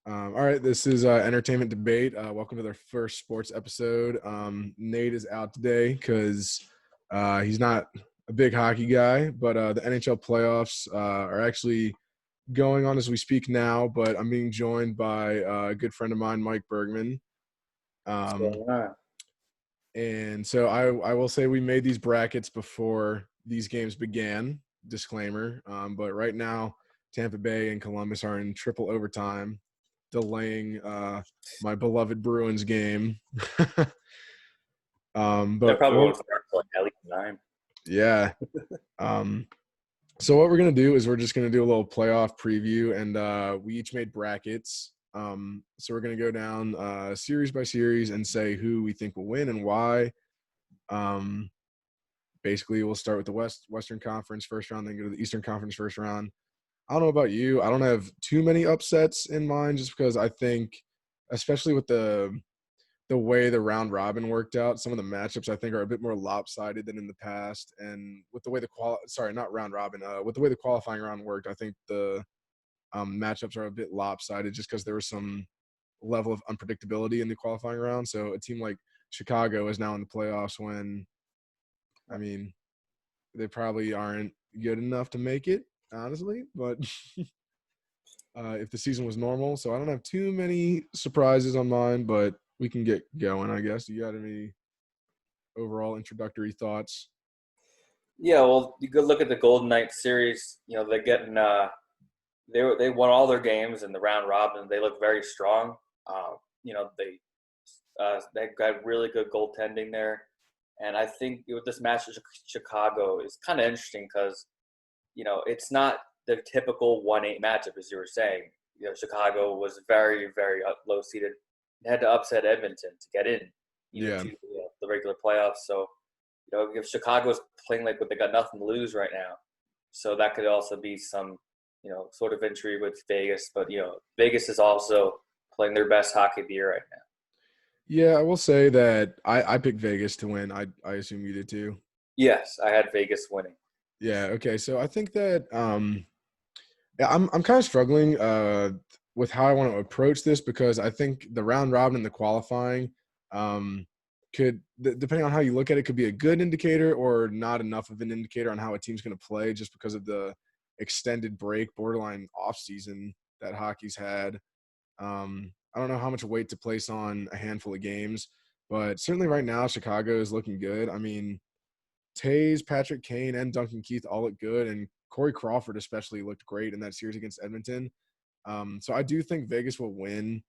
All right, this is Entertainment Debate. Welcome to their first sports episode. Nate is out today because he's not a big hockey guy, but the NHL playoffs are actually going on as we speak now. But I'm being joined by a good friend of mine, Mike Bergman. What's Um, going on? and so I will say we made these brackets before these games began. Disclaimer. But right now, Tampa Bay and Columbus are in triple overtime, delaying my beloved Bruins game. That But probably won't start till like at least 9. yeah. So what we're gonna do is we're just gonna do a little playoff preview, and we each made brackets. So we're gonna go down series by series and say who we think will win and why. Um, Basically, we'll start with the Western Conference first round, then go to the Eastern Conference first round. I don't know about you. I don't have too many upsets in mind just because I think, especially with the way the round robin worked out, some of the matchups I think are a bit more lopsided than in the past. And with the way not round robin, with the way the qualifying round worked, I think the matchups are a bit lopsided just because there was some level of unpredictability in the qualifying round. So a team like Chicago is now in the playoffs when, I mean, they probably aren't good enough to make it, honestly, but if the season was normal. So I don't have too many surprises on mine, but we can get going, I guess. You got any overall introductory thoughts? Yeah, well, you could look at the Golden Knights series. They're getting they won all their games in the round robin. They look very strong. They got really good goaltending there, and I think with this match with Chicago is kind of interesting because it's not the typical 1-8 matchup as you were saying. Chicago was very very low seeded. They had to upset Edmonton to get in even Yeah. to the regular playoffs. So if Chicago's playing like they got nothing to lose right now, so that could also be some, sort of intrigue with Vegas. But Vegas is also playing their best hockey of the year right now. Yeah, I will say that I picked Vegas to win. I assume you did too. Yes, I had Vegas winning. Yeah, okay. So I think that yeah, I'm kind of struggling with how I want to approach this because I think the round robin and the qualifying depending on how you look at it, could be a good indicator or not enough of an indicator on how a team's going to play just because of the extended break, borderline off season that hockey's had. I don't know how much weight to place on a handful of games, but certainly right now Chicago is looking good. I mean, Taves, Patrick Kane, and Duncan Keith all look good, and Corey Crawford especially looked great in that series against Edmonton. So I do think Vegas will win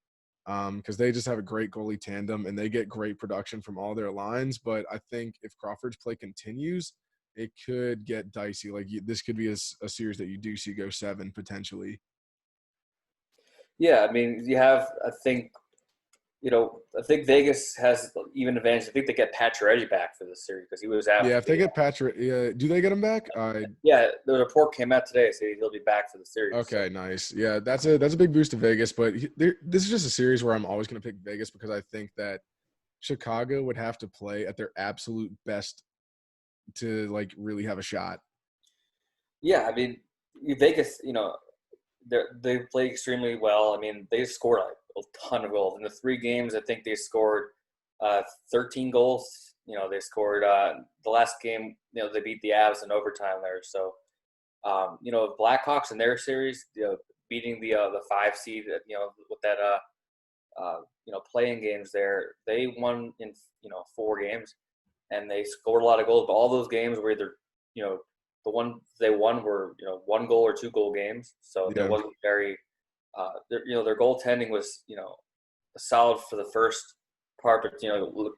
because they just have a great goalie tandem and they get great production from all their lines. But I think if Crawford's play continues, it could get dicey. Like this could be a series that you do see go 7 potentially. Yeah, I mean, I think Vegas has even advantage. I think they get Pacioretty back for this series because he was out. Yeah, if they get Patrick, do they get him back? Yeah, the report came out today, so he'll be back for the series. Okay, nice. Yeah, that's a big boost to Vegas. But this is just a series where I'm always going to pick Vegas because I think that Chicago would have to play at their absolute best to like really have a shot. Yeah, I mean, Vegas, they play extremely well. I mean, they scored like a ton of goals in the 3 games. I think they scored 13 goals. They scored the last game. They beat the Avs in overtime there. So, Blackhawks in their series, beating the 5 seed, with that playing games there, they won in 4 games, and they scored a lot of goals. But all those games were either the ones they won were 1 goal or 2 goal games. So there Yeah. wasn't very their goaltending was solid for the first part, but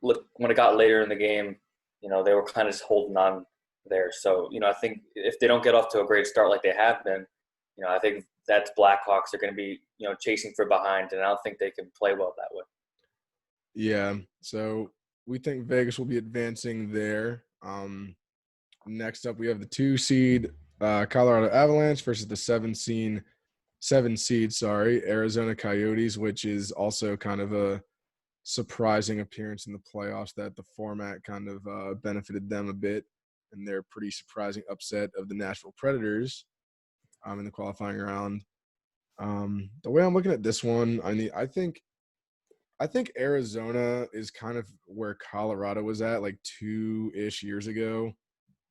look, when it got later in the game, they were kind of just holding on there. So I think if they don't get off to a great start like they have been, I think that's Blackhawks are going to be chasing for behind, and I don't think they can play well that way. Yeah. So we think Vegas will be advancing there. Next up, we have the 2 seed Colorado Avalanche versus the 7 seed, Arizona Coyotes, which is also kind of a surprising appearance in the playoffs that the format kind of benefited them a bit, and their pretty surprising upset of the Nashville Predators in the qualifying round. The way I'm looking at this one, I think Arizona is kind of where Colorado was at like 2-ish years ago.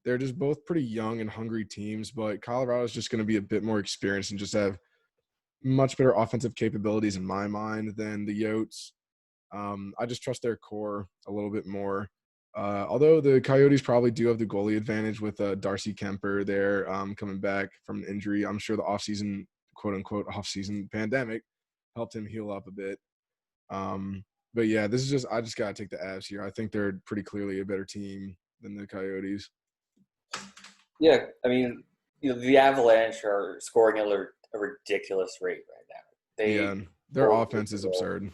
They're just both pretty young and hungry teams, but Colorado is just going to be a bit more experienced and just have much better offensive capabilities in my mind than the Yotes. I just trust their core a little bit more. Although the Coyotes probably do have the goalie advantage with Darcy Kemper there coming back from an injury. I'm sure the offseason, quote unquote, offseason pandemic helped him heal up a bit. But yeah, I just got to take the Avs here. I think they're pretty clearly a better team than the Coyotes. Yeah, I mean, the Avalanche are scoring at a ridiculous rate right now. Yeah, They their offense is absurd.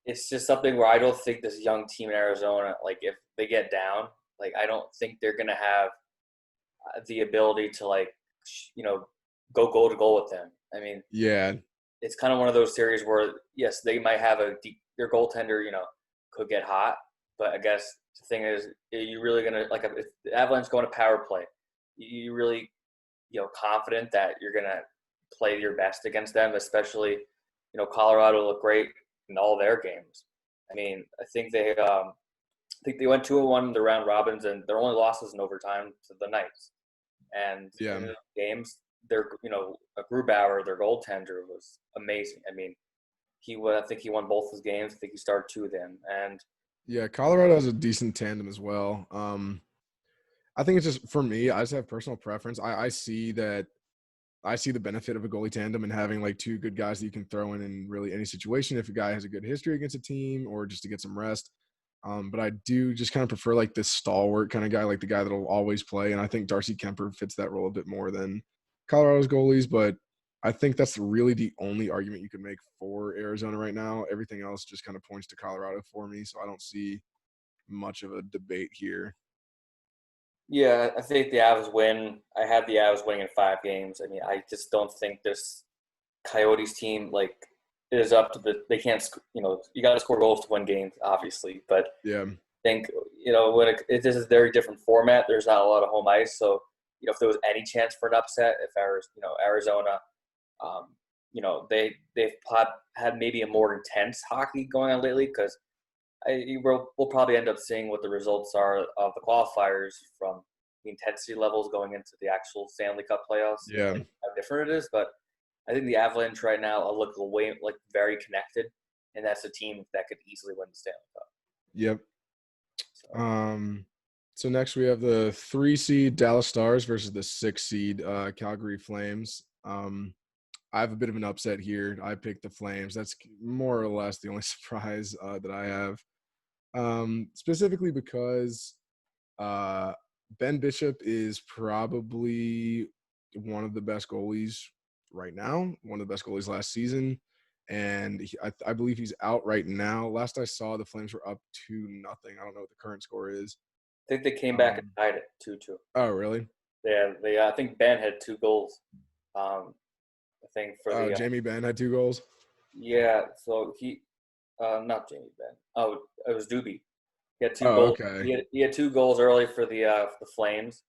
It's just something where I don't think this young team in Arizona, like if they get down, like I don't think they're gonna have the ability to you know, go goal to goal with them. I mean, Yeah, it's kind of one of those series where yes, they might have their goaltender, could get hot, but I guess the thing is, you really gonna like if the Avalanche going to power play, you really confident that you're gonna play your best against them, especially Colorado looked great in all their games. I mean, I think they went 2-1 in the round robins, and their only losses in overtime to the Knights. And yeah. in the games, Grubauer, their goaltender, was amazing. I mean, I think he won both his games. I think he started 2 of them, and Yeah, Colorado has a decent tandem as well. I think it's just for me, I just have personal preference. I see the benefit of a goalie tandem and having like two good guys that you can throw in really any situation if a guy has a good history against a team or just to get some rest. But I do just kind of prefer like this stalwart kind of guy, like the guy that'll always play. And I think Darcy Kemper fits that role a bit more than Colorado's goalies. But I think that's really the only argument you could make for Arizona right now. Everything else just kind of points to Colorado for me. So I don't see much of a debate here. yeah, I think the Avs win. I had the Avs winning in 5 games. I mean, I just don't think this Coyotes team is up to They can't. You got to score goals to win games, obviously. But Yeah. I think when this is a very different format. There's not a lot of home ice, so if there was any chance for an upset, if Arizona, um, they've had maybe a more intense hockey going on lately because we'll probably end up seeing what the results are of the qualifiers from the intensity levels going into the actual Stanley Cup playoffs, Yeah. like how different it is. But I think the Avalanche right now look way very connected, and that's a team that could easily win the Stanley Cup. Yep. So, So next we have the 3 seed Dallas Stars versus the 6 seed Calgary Flames. I have a bit of an upset here. I picked the Flames. That's more or less the only surprise that I have. Specifically because Ben Bishop is probably one of the best goalies right now, one of the best goalies last season. And I believe he's out right now. Last I saw, the Flames were up 2-0. I don't know what the current score is. I think they came back and tied it 2-2. Oh, really? Yeah, I think Ben had 2 goals. I think for the Jamie Benn had 2 goals. yeah. So not Jamie Ben. Oh, it was Doobie. He had 2 Oh, goals. okay. He had 2 goals early for the Flames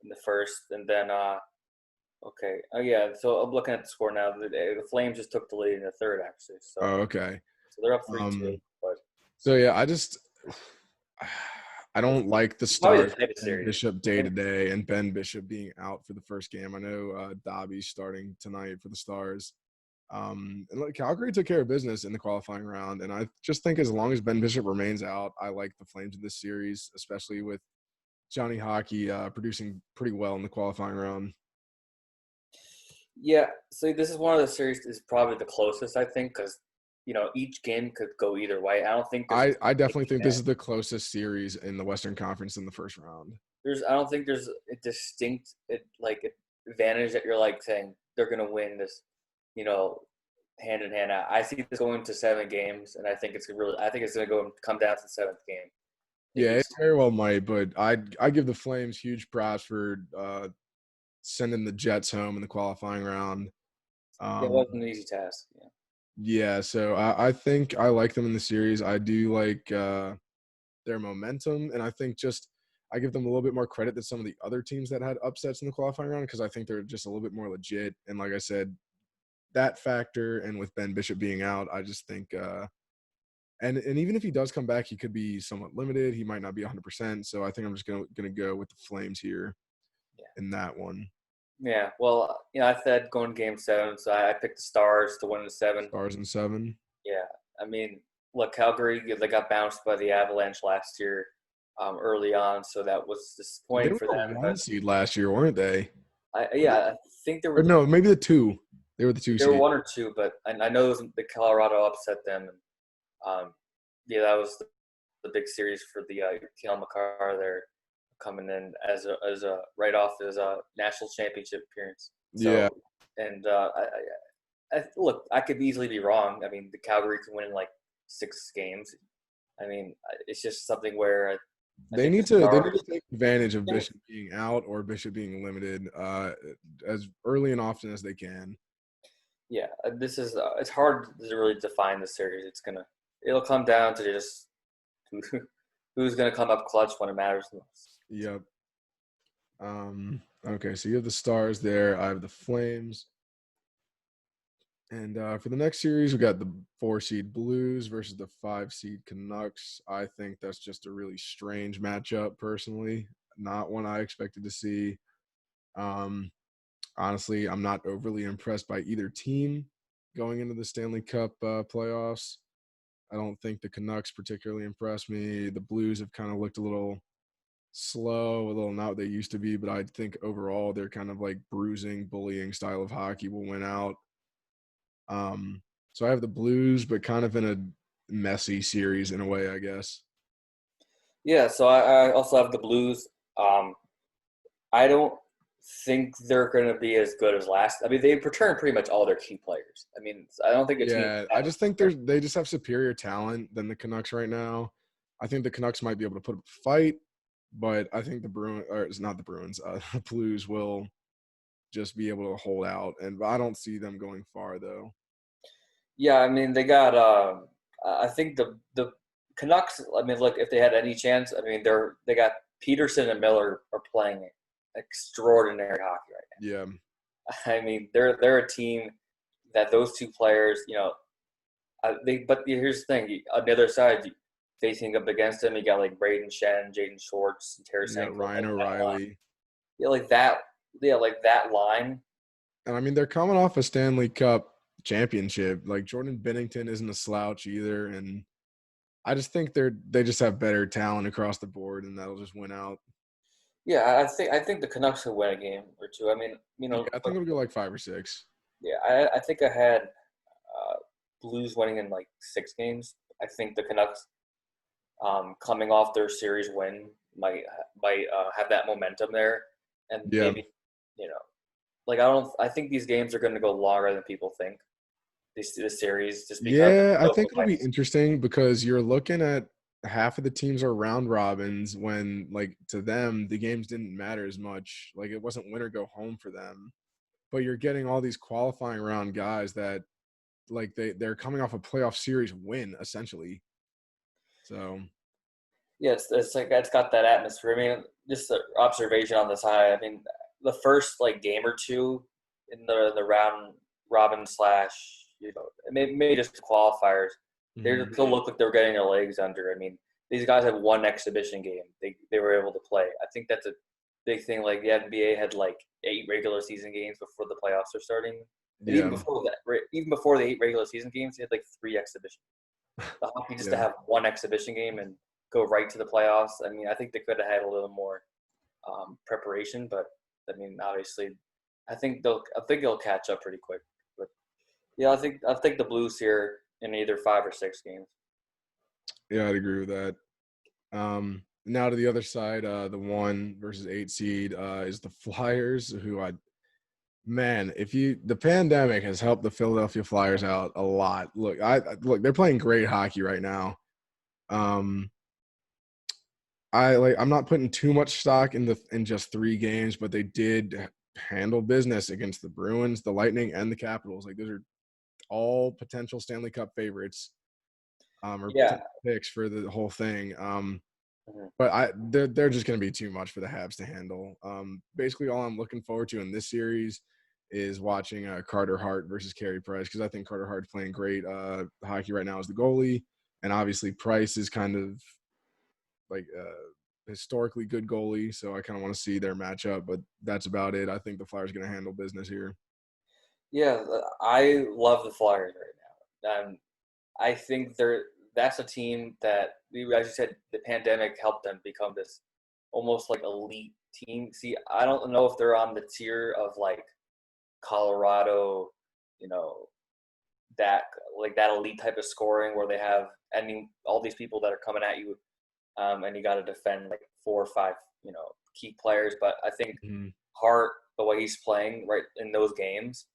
in the first, and then okay. Oh yeah. So I'm looking at the score now. The Flames just took the lead in the third, actually. So Oh, okay. they're up 3-2. But So yeah, I it's don't like the probably the start tightest Ben series. Bishop day to day and Ben Bishop being out for the first game. I know Dobby's starting tonight for the Stars. And Calgary took care of business in the qualifying round, and I just think as long as Ben Bishop remains out, I like the Flames in this series, especially with Johnny Hockey producing pretty well in the qualifying round. Yeah. So this is one of the series is probably the closest I think because each game could go either way. I don't think there's I definitely think this is the closest series in the Western Conference in the first round. I don't think there's a distinct advantage that you're saying they're gonna win this, you know, hand in hand out. I see this going to 7 games, and I think it's gonna come down to the 7th game. Yeah, it very well might, but I give the Flames huge props for sending the Jets home in the qualifying round. It wasn't an easy task. Yeah. Yeah, so I think I like them in the series. I do like their momentum, and I think just I give them a little bit more credit than some of the other teams that had upsets in the qualifying round because I think they're just a little bit more legit. And like I said, that factor, and with Ben Bishop being out, I just think and even if he does come back, he could be somewhat limited. He might not be 100%. So I think I'm just gonna go with the Flames here in that one. Yeah, well, I said going Game 7, so I picked the Stars to win the 7. Stars in 7. Yeah, I mean, look, Calgary, they got bounced by the Avalanche last year early on, so that was They disappointing were for the them. 1 But seed last year, weren't they? I think there Or were no, maybe the 2. They were the 2 there were seed. 1 or 2, but I know it was the Colorado upset them. And yeah, that was the big series for the Kale McCarr there, coming in as a right off his national championship appearance. Yeah, So, and look, I could easily be wrong. I mean, the Calgary can win in like 6 games. I mean, it's just something where I they think the need to Stars. take advantage of Bishop being out or Bishop being limited as early and often as they can. Yeah, this is it's hard to really define the series. It'll come down to just who's gonna come up clutch when it matters the most. Yep. Okay, so you have the Stars there. I have the Flames. And for the next series, we got the 4 seed Blues versus the 5 seed Canucks. I think that's just a really strange matchup, personally. Not one I expected to see. Um, Honestly, I'm not overly impressed by either team going into the Stanley Cup playoffs. I don't think the Canucks particularly impressed me. The Blues have kind of looked a little slow, a little not what they used to be, but I think overall they're kind of like bruising, bullying style of hockey will win out. So I have the Blues, but kind of in a messy series in a way, I guess. Yeah, so I also have the Blues. I don't think they're going to be as good as last. I mean, they've returned pretty much all their key players. I mean, I don't think a team. Yeah, I just think they just have superior talent than the Canucks right now. I think the Canucks might be able to put up a fight, but I think the Bruins, or it's not the Bruins, the Blues will just be able to hold out, and I don't see them going far though. Yeah, I mean, they got. I think the Canucks. I mean, look, if they had any chance, I mean, they got Peterson and Miller are playing extraordinary hockey right Yeah, now. I mean, they're a team that those two players, But here's the thing: on the other side, facing up against them, you got like Braden Shen, Jaden Schwartz, and you got Tarasenko, Ryan like that line. O'Reilly, Yeah, like that. Yeah, like that line. and I mean they're coming off a Stanley Cup championship. Like Jordan Bennington isn't a slouch either, and I just think they just have better talent across the board, and that'll just win out. Yeah, I think the Canucks will win a game or two. I mean, Yeah, I think it'll go like 5 or 6. yeah, I think I had Blues winning in like 6 games. I think the Canucks, coming off their series win, might have that momentum there, and Yeah. maybe, you know, like I don't. I think these games are going to go longer than people think. This series just because Yeah, I of think the it'll be interesting because you're looking at half of the teams are round robins when, like, to them, the games didn't matter as much. Like, it wasn't win or go home for them. But you're getting all these qualifying round guys that, like, they're coming off a playoff series win, essentially. So, Yeah, it's like it's got that atmosphere. I mean, just an observation on this high. I mean, the first like game or two in the round robin slash, maybe just qualifiers, they'll look like they're getting their legs under. I mean, these guys have one exhibition game. They were able to play. I think that's a big thing. Like the NBA had like 8 regular season games before the playoffs are starting, and even yeah, before that, even before the 8 regular season games, they had like 3 exhibitions. The hockey just to yeah. have one exhibition game and go right to the playoffs. I mean, I think they could have had a little more preparation, but I mean, obviously, I think they'll catch up pretty quick. But yeah, I think the Blues here in either 5 or 6 games. Yeah, I'd agree with that. Now to the other side, the 1 versus 8 seed is the Flyers, who the pandemic has helped the Philadelphia Flyers out a lot. Look, they're playing great hockey right now. Um, I'm not putting too much stock in just 3 games, but they did handle business against the Bruins, the Lightning, and the Capitals. Like, those are all potential Stanley Cup favorites, or Yeah. potential picks for the whole thing. Mhm. But they're just going to be too much for the Habs to handle. Basically, all I'm looking forward to in this series is watching Carter Hart versus Carey Price, because I think Carter Hart's playing great hockey right now as the goalie, and obviously Price is kind of like historically good goalie, so I kind of want to see their matchup, but that's about it. I think the Flyers are going to handle business here. Yeah, I love the Flyers right now. I think that's a team that, as you said, the pandemic helped them become this almost like elite team. See, I don't know if they're on the tier of like Colorado, you know, that like that elite type of scoring where they have all these people that are coming at you, and you got to defend like 4 or 5, key players. But I think Hart, the way he's playing right in those games,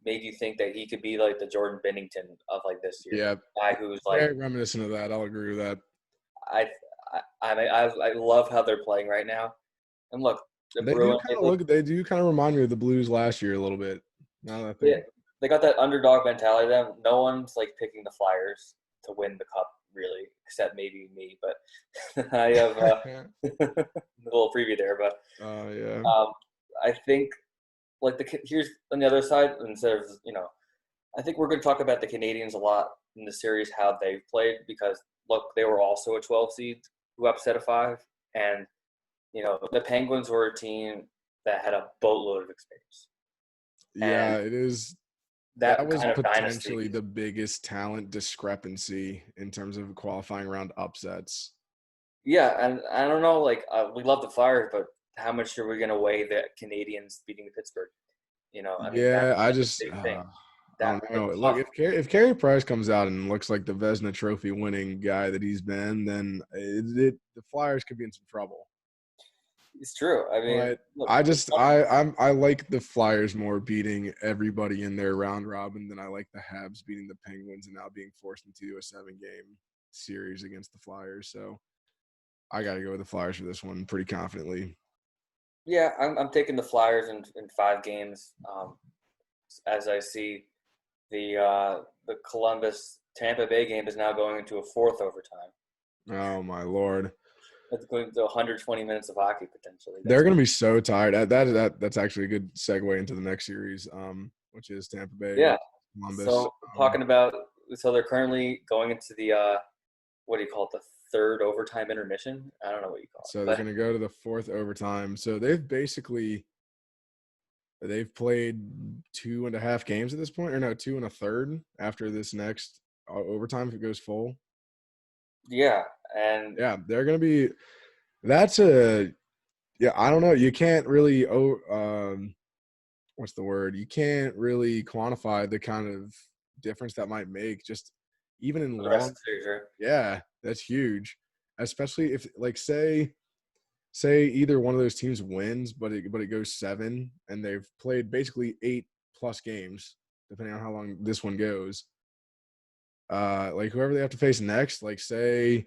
made you think that he could be like the Jordan Binnington of like this year. Yeah, Guy who's like very reminiscent of that. I'll agree with that. I love how they're playing right now. And look, the Bruins, They do kind of remind me of the Blues last year a little bit. Now that I think. yeah, they got that underdog mentality. Them, no one's like picking the Flyers to win the cup, really, except maybe me. But I have a little preview there. But yeah. I think here's on the other side. Instead of I think we're going to talk about the Canadians a lot in the series, how they've played, because look, they were also a 12 seed who upset a 5, and the Penguins were a team that had a boatload of experience. Yeah, And it is. That was kind of potentially dynasty. the biggest talent discrepancy in terms of qualifying round upsets. Yeah, and I don't know, we love the Flyers, but how much are we going to weigh the Canadians beating Pittsburgh? I mean, Yeah, that's a big thing. I don't know. Look, if Carey Price comes out and looks like the Vezina Trophy winning guy that he's been, then the Flyers could be in some trouble. It's true. I mean, But look, I like the Flyers more beating everybody in their round robin than I like the Habs beating the Penguins and now being forced into a 7-game series against the Flyers. So I got to go with the Flyers for this one pretty confidently. yeah, I'm taking the Flyers in 5 games. As I see the Columbus Tampa Bay game is now going into a 4th overtime. Oh my Lord. It's going to 120 minutes of hockey potentially. They're going to be so tired. That's actually a good segue into the next series, which is Tampa Bay yeah. Columbus. So they're currently going into the what do you call it, the 3rd overtime intermission? I don't know what you call it. So they're going to go to the 4th overtime. So they've played 2.5 games at this point, or no, 2 1/3 after this next overtime if it goes full. Yeah, and yeah, they're going to be. I don't know. You can't really what's the word? You can't really quantify the kind of difference that might make just even in the rest of long. the series, right? Yeah, that's huge, especially if like say either one of those teams wins, but it goes 7, and they've played basically 8+ games, depending on how long this one goes. Like whoever they have to face next, like say,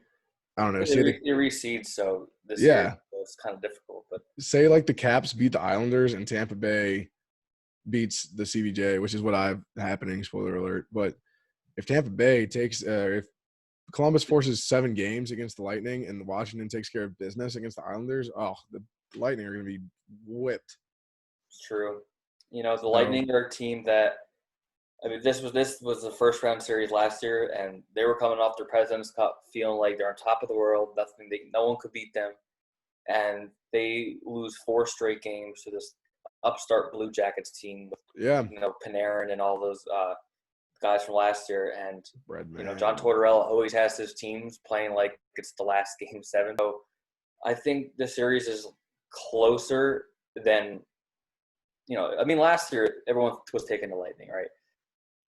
I don't know, They reseed, so this yeah, year it's kind of difficult. But say like the Caps beat the Islanders and Tampa Bay beats the CBJ, which is what I have happening. Spoiler alert! But if Tampa Bay takes, if Columbus forces 7 games against the Lightning and Washington takes care of business against the Islanders, the Lightning are going to be whipped. It's true. The Lightning are a team that, I mean, this was the first round series last year, and they were coming off their President's Cup, feeling like they're on top of the world. No one could beat them, and they lose 4 straight games to this upstart Blue Jackets team with Panarin and all those guys from last year. And John Tortorella always has his teams playing like it's the last game 7. So I think the series is closer than I mean, last year everyone was taking the Lightning, right?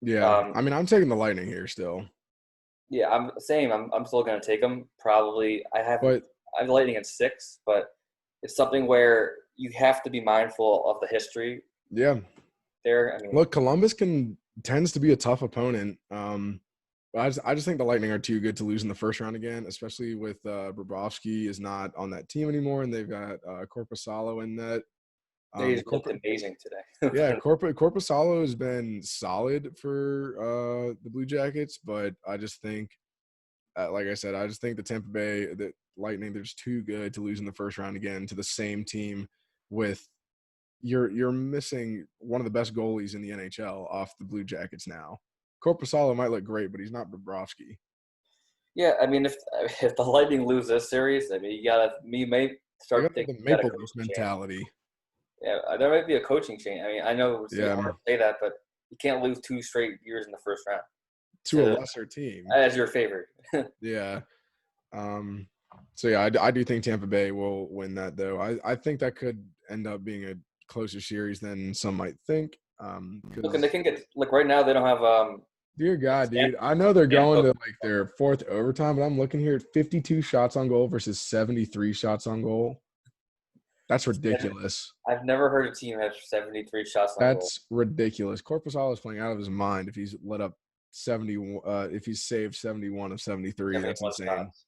Yeah, I mean, I'm taking the Lightning here still. Yeah, I'm still going to take them. Probably I have the Lightning at 6, but it's something where you have to be mindful of the history. Yeah. There, I mean, look, Columbus tends to be a tough opponent. But I just think the Lightning are too good to lose in the first round again, especially with Bobrovsky is not on that team anymore, and they've got Korpisalo in that. He's looked amazing today. Yeah, Korpisalo has been solid for the Blue Jackets, but I just think, like I said, I just think the Tampa Bay, the Lightning, they're just too good to lose in the first round again to the same team with you're missing one of the best goalies in the NHL off the Blue Jackets now. Korpisalo might look great, but he's not Bobrovsky. Yeah, I mean, if the Lightning lose this series, I mean, you may They start got thinking the about a Maple Leafs coaching change. mentality. Yeah, there might be a coaching change. I mean, I know it's Yeah, hard to say that, but you can't lose 2 straight years in the first round to a to lesser team. as your favorite. Yeah. So yeah, I do think Tampa Bay will win that though. I think that could end up being a closer series than some might think. Look, and Because they can get like right now they don't have dear God, dude, Stamp- I know they're going to Stamkos. like their fourth overtime, but I'm looking here at 52 shots on goal versus 73 shots on goal. That's ridiculous. I've never heard a team have 73 shots on goal. That's ridiculous. Korpisalo is playing out of his mind if he's let up 70. If he's saved 71 of 73, that's 71 insane. shots.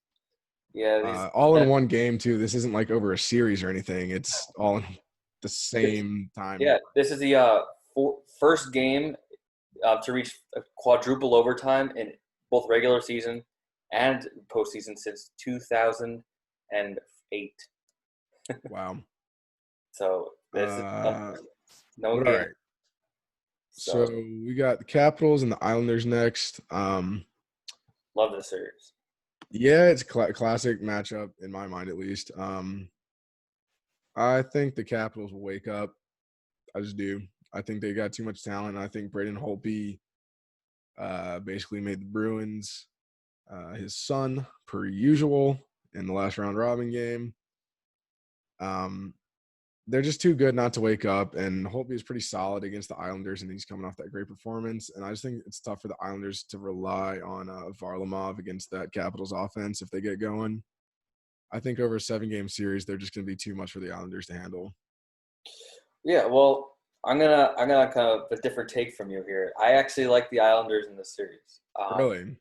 Yeah, these All in that one game too. This isn't like over a series or anything. It's all in the same time. yeah, this is the first game to reach a quadruple overtime in both regular season and postseason since 2008. Wow. So this is no But all game. right. So So we got the Capitals and the Islanders next. love this series. Yeah, it's a classic matchup in my mind, at least. I think the Capitals will wake up. I just do. I think they got too much talent. I think Braden Holtby basically made the Bruins his son, per usual, in the last round robin game. They're just too good not to wake up, and Holtby is pretty solid against the Islanders, and he's coming off that great performance. And I just think it's tough for the Islanders to rely on Varlamov against that Capitals offense if they get going. I think over a 7-game series, they're just going to be too much for the Islanders to handle. Yeah, well, I'm gonna kind of a different take from you here. I actually like the Islanders in this series. Really?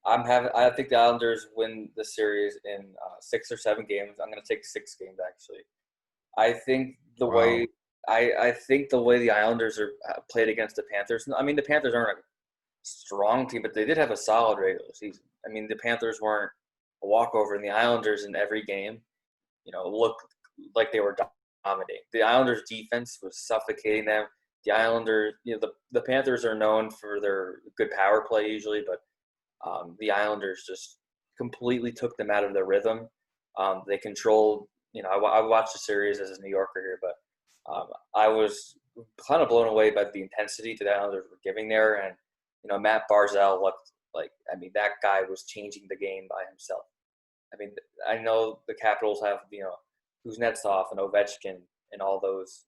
I think the Islanders win the series in 6 or 7 games. I'm gonna take 6 games actually. I think the Wow. way I think the way the Islanders are played against the Panthers. I mean, the Panthers aren't a strong team, but they did have a solid regular season. I mean, the Panthers weren't a walkover, and the Islanders in every game, looked like they were dominating. The Islanders' defense was suffocating them. The Islanders, the Panthers are known for their good power play usually, but the Islanders just completely took them out of their rhythm. They controlled. I watched the series as a New Yorker here, but I was kind of blown away by the intensity that the Islanders were giving there. And Matt Barzal looked like, I mean, that guy was changing the game by himself. I mean, I know the Capitals have Kuznetsov and Ovechkin and all those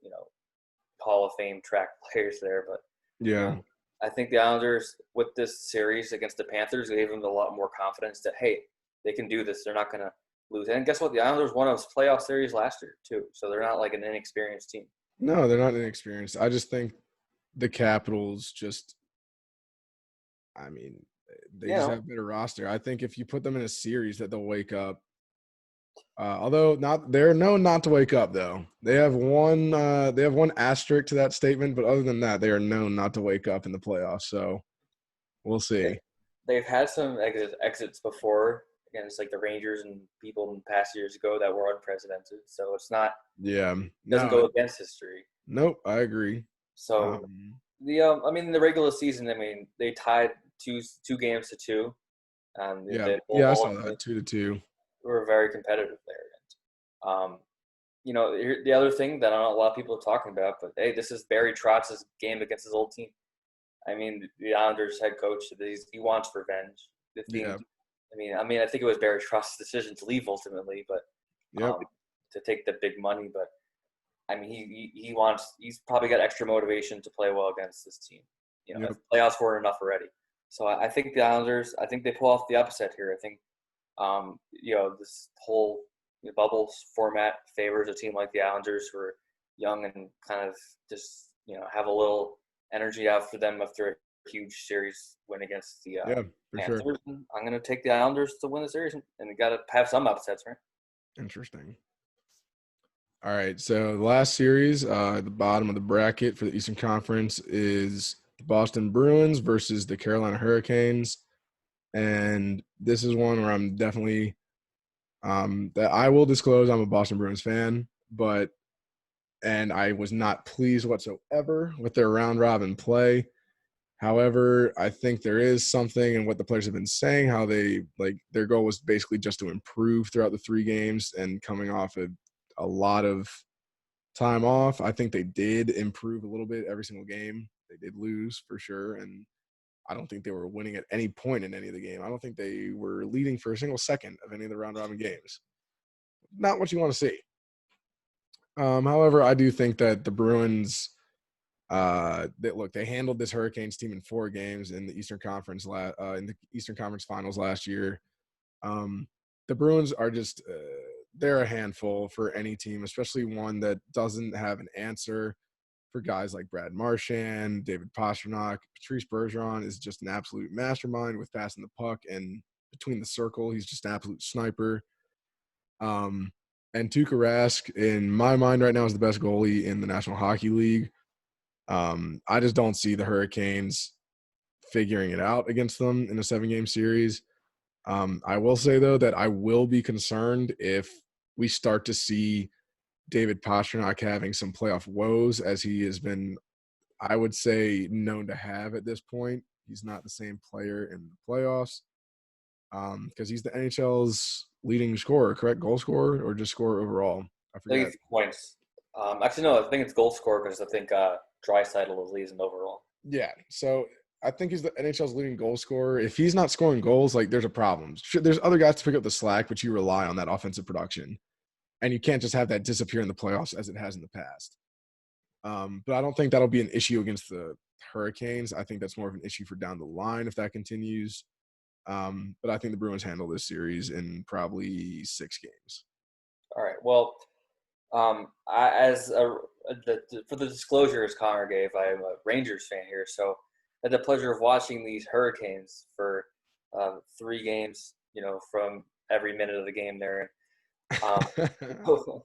Hall of Fame track players there, but Yeah. I think the Islanders with this series against the Panthers gave them a lot more confidence that hey, they can do this. They're not going to lose. And guess what? The Islanders won a playoff series last year too, so they're not like an inexperienced team. No, they're not inexperienced. I just think the Capitals I mean, they just have a better roster. I think if you put them in a series that they'll wake up. Although they're known not to wake up though. They have one asterisk to that statement, but other than that, they are known not to wake up in the playoffs. So we'll see. They've had some exits before against like the Rangers and people in past years ago that were unprecedented. So it's not doesn't go against history. Nope, I agree. So I mean the regular season, I mean they tied two games to 2. I saw that 2-2. Were very competitive there. And, the other thing that I know a lot of people are talking about, but hey, this is Barry Trotz's game against his old team. I mean, the Islanders head coach, he wants revenge. I mean, I think it was Barry Trotz's decision to leave ultimately, but to take the big money. But I mean, he's probably got extra motivation to play well against this team. Playoffs weren't enough already. So I think the Islanders, I think they pull off the upset here. I think this whole bubbles format favors a team like the Islanders who are young and kind of just have a little energy out for them after a huge series win against the Panthers. Sure. I'm going to take the Islanders to win the series, and you got to have some upsets, right? Interesting. All right, so the last series, at the bottom of the bracket for the Eastern Conference is the Boston Bruins versus the Carolina Hurricanes. And this is one where I'm definitely that I will disclose I'm a Boston Bruins fan, but and I was not pleased whatsoever with their round robin play. However, I think there is something in what the players have been saying, how they their goal was basically just to improve throughout the 3 games and coming off a lot of time off. I think they did improve a little bit every single game. They did lose for sure, and I don't think they were winning at any point in any of the game. I don't think they were leading for a single second of any of the round robin games. Not what you want to see. However, I do think that the Bruins, they handled this Hurricanes team in 4 games in the Eastern Conference Finals last year. The Bruins are just they're a handful for any team, especially one that doesn't have an answer for guys like Brad Marchand, David Pastrnak. Patrice Bergeron is just an absolute mastermind with passing the puck and between the circle. He's just an absolute sniper. And Tuukka Rask, in my mind right now, is the best goalie in the National Hockey League. I just don't see the Hurricanes figuring it out against them in a 7-game series. I will say, though, that I will be concerned if we start to see David Pastrnak having some playoff woes, as he has been, I would say, known to have at this point. He's not the same player in the playoffs because he's the NHL's leading scorer, correct? Goal scorer or just scorer overall? I I forget. think it's points. Actually, no, I think it's goal scorer because I think Draisaitl is leading overall. Yeah, so I think he's the NHL's leading goal scorer. If he's not scoring goals, there's a problem. There's other guys to pick up the slack, but you rely on that offensive production. And you can't just have that disappear in the playoffs as it has in the past. But I don't think that'll be an issue against the Hurricanes. I think that's more of an issue for down the line if that continues. But I think the Bruins handle this series in probably 6 games. All right. Well, for the disclosures Connor gave, I am a Rangers fan here, so I had the pleasure of watching these Hurricanes for 3 games. From every minute of the game there. It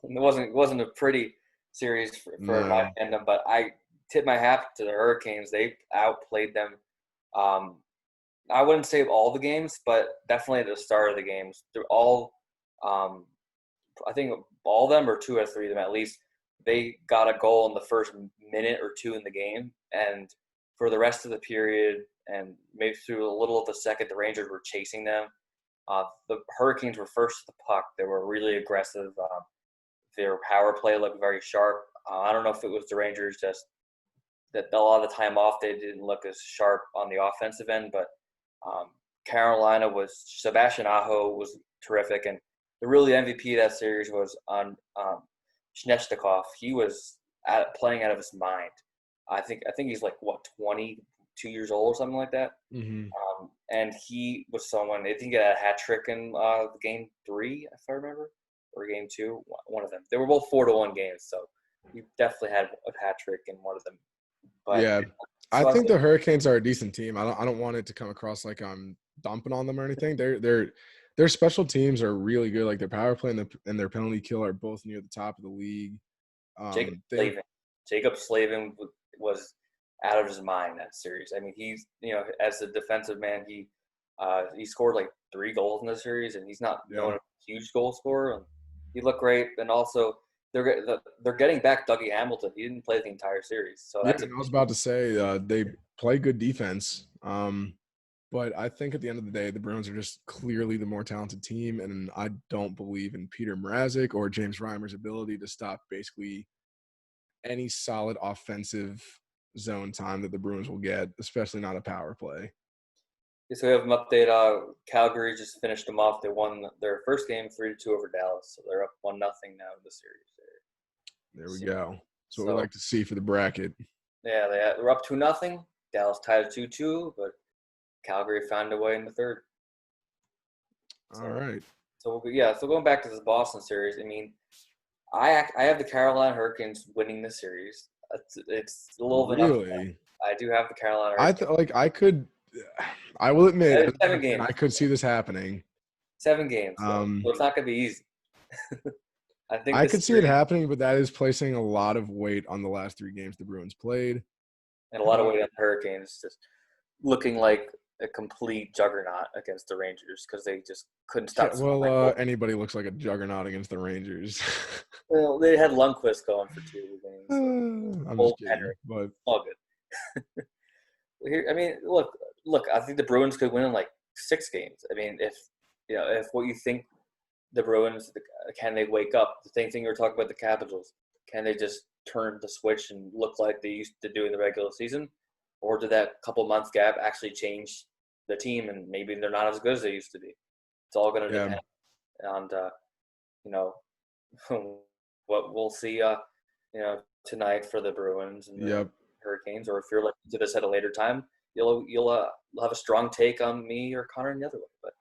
wasn't a pretty series for my fandom, but I tip my hat to the Hurricanes. They outplayed them. I wouldn't say all the games, but definitely at the start of the games. They're all, I think all of them or 2 or 3 of them at least, they got a goal in the first minute or 2 in the game. And for the rest of the period and maybe through a little of the second, the Rangers were chasing them. The Hurricanes were first to the puck. They were really aggressive. Their power play looked very sharp. I don't know if it was the Rangers just that a lot of the time off they didn't look as sharp on the offensive end, but Carolina was Sebastian Aho was terrific, and the really MVP of that series was on Svechnikov. He was playing out of his mind. I think he's 22 years old or something like that. Mm-hmm. And he was someone. I think he got a hat trick in game 3, if I remember, or game 2, one of them. They were both 4-1 games, so he definitely had a hat trick in one of them. But, yeah, I think the Hurricanes are a decent team. I don't want it to come across like I'm dumping on them or anything. Their special teams are really good. Like their power play and their penalty kill are both near the top of the league. Jacob Slavin was out of his mind that series. I mean, he's as a defensive man, he scored 3 goals in the series, and he's not known a huge goal scorer. And he looked great, and also they're getting back Dougie Hamilton. He didn't play the entire series, so I was about to say they play good defense. But I think at the end of the day, the Bruins are just clearly the more talented team, and I don't believe in Peter Mrazek or James Reimer's ability to stop basically any solid offensive zone time that the Bruins will get, especially not a power play. So we have an update. Calgary just finished them off. They won their first game 3-2 over Dallas, so they're up 1-0 now in the series. There we go. So what we like to see for the bracket. Yeah, they're up 2-0. Dallas tied 2-2, but Calgary found a way in the third. All right. So going back to this Boston series, I mean, I have the Carolina Hurricanes winning the series. It's a little bit really. I do have the Carolina Hurricanes. I will admit, 7 games. I could see this happening. 7 games. So it's not going to be easy. I could see it happening, but that is placing a lot of weight on the last 3 games the Bruins played. And a lot of weight on the Hurricanes, just looking like a complete juggernaut against the Rangers because they just couldn't Yeah, stop scoring well, goals. anybody looks like a juggernaut against the Rangers. Well, they had Lundqvist going for 2 games. I'm just Old kidding, Henry, but all good. Here, I mean, look. I think the Bruins could win in like 6 games. I mean, if what you think the Bruins can they wake up? The same thing you were talking about the Capitals. Can they just turn the switch and look like they used to do in the regular season, or did that couple month gap actually change the team and maybe they're not as good as they used to be? It's all going to yeah, depend on you know what we'll see. Tonight for the Bruins and the yep, Hurricanes, or if you're looking to this at a later time, you'll have a strong take on me or Connor in the other way. But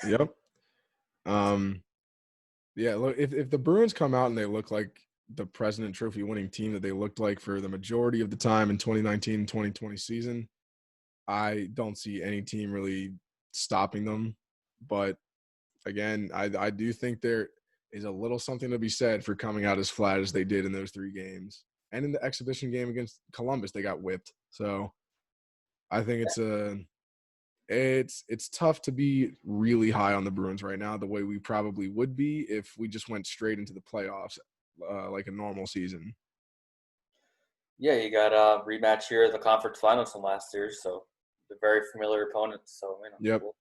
yep. Um, yeah. Look, if the Bruins come out and they look like the President Trophy winning team that they looked like for the majority of the time in 2019 2020 season, I don't see any team really stopping them. But again, I do think there is a little something to be said for coming out as flat as they did in those 3 games. And in the exhibition game against Columbus, they got whipped. So I think it's tough to be really high on the Bruins right now, the way we probably would be if we just went straight into the playoffs like a normal season. yeah, you got a rematch here at the conference finals from last year, so they're very familiar opponents. So Yep. we'll,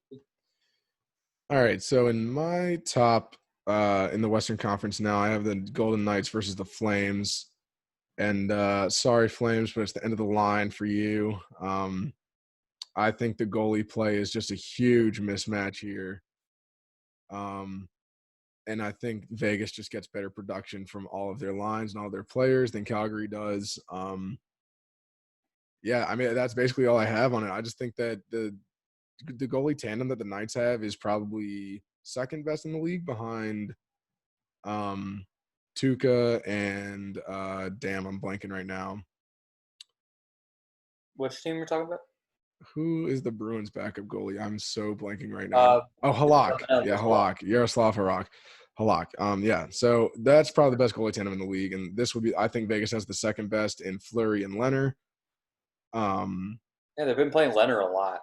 All right. So in my top in the Western Conference now, I have the Golden Knights versus the Flames. And sorry, Flames, but it's the end of the line for you. I think the goalie play is just a huge mismatch here. And I think Vegas just gets better production from all of their lines and all their players than Calgary does. Yeah, I mean, that's basically all I have on it. I just think that the goalie tandem that the Knights have is probably second best in the league behind um, Tuca and damn, I'm blanking right now. which team you're talking about? Who is the Bruins backup goalie? I'm so blanking right now. Uh, Oh, it's Halak. Lebanon Yeah, as well. Halak. Yaroslav Halak. Halak. Yeah. So that's probably the best goalie tandem in the league, and this would be. I think Vegas has the second best in Fleury and Leonard. Um, Yeah, they've been playing Leonard a lot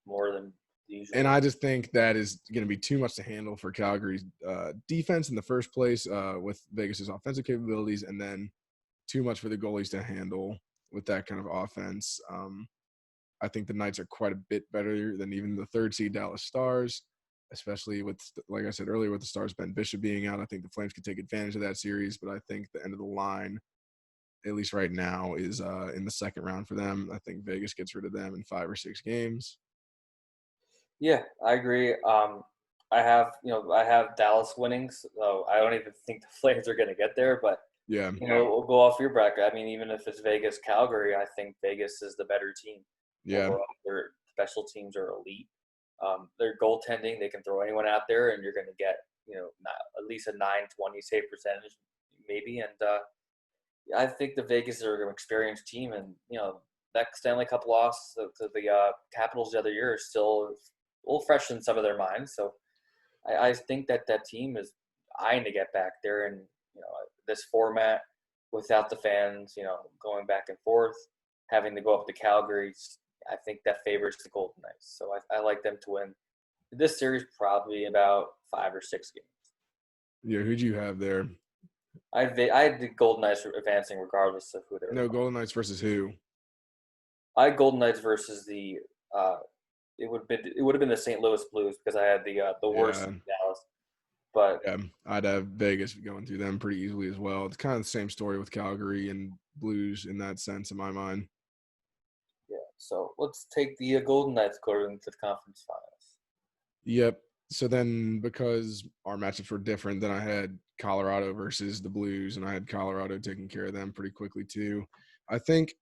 more than and usual. I just think that is going to be too much to handle for Calgary's defense in the first place with Vegas's offensive capabilities, and then too much for the goalies to handle with that kind of offense. I think the Knights are quite a bit better than even the third seed Dallas Stars, especially with, like I said earlier, with the Stars' Ben Bishop being out. I think the Flames could take advantage of that series, but I think the end of the line, at least right now, is in the second round for them. I think Vegas gets rid of them in 5 or 6 games. Yeah, I agree. I have Dallas winning, so I don't even think the Flames are going to get there. But Yeah, we'll go off your bracket. I mean, even if it's Vegas, Calgary, I think Vegas is the better team yeah, overall. Their special teams are elite. Their goaltending, they can throw anyone out there, and you're going to get not, at least a 920 save percentage, maybe. And I think the Vegas are an experienced team, and that Stanley Cup loss to the Capitals the other year is still a little fresh in some of their minds. So I think that team is eyeing to get back there, and this format without the fans, going back and forth, having to go up to Calgary, I think that favors the Golden Knights. So I like them to win this series probably about 5 or 6 games. yeah. Who'd you have there? I had the Golden Knights advancing regardless of who they're No, playing. Golden Knights versus who? I had Golden Knights versus the it would have been the St. Louis Blues because I had the worst Yeah, Dallas. But yeah. I'd have Vegas going through them pretty easily as well. It's kind of the same story with Calgary and Blues in that sense, in my mind. yeah, so let's take the Golden Knights going to the conference finals. Yep. So then, because our matchups were different, then I had Colorado versus the Blues, and I had Colorado taking care of them pretty quickly too. I think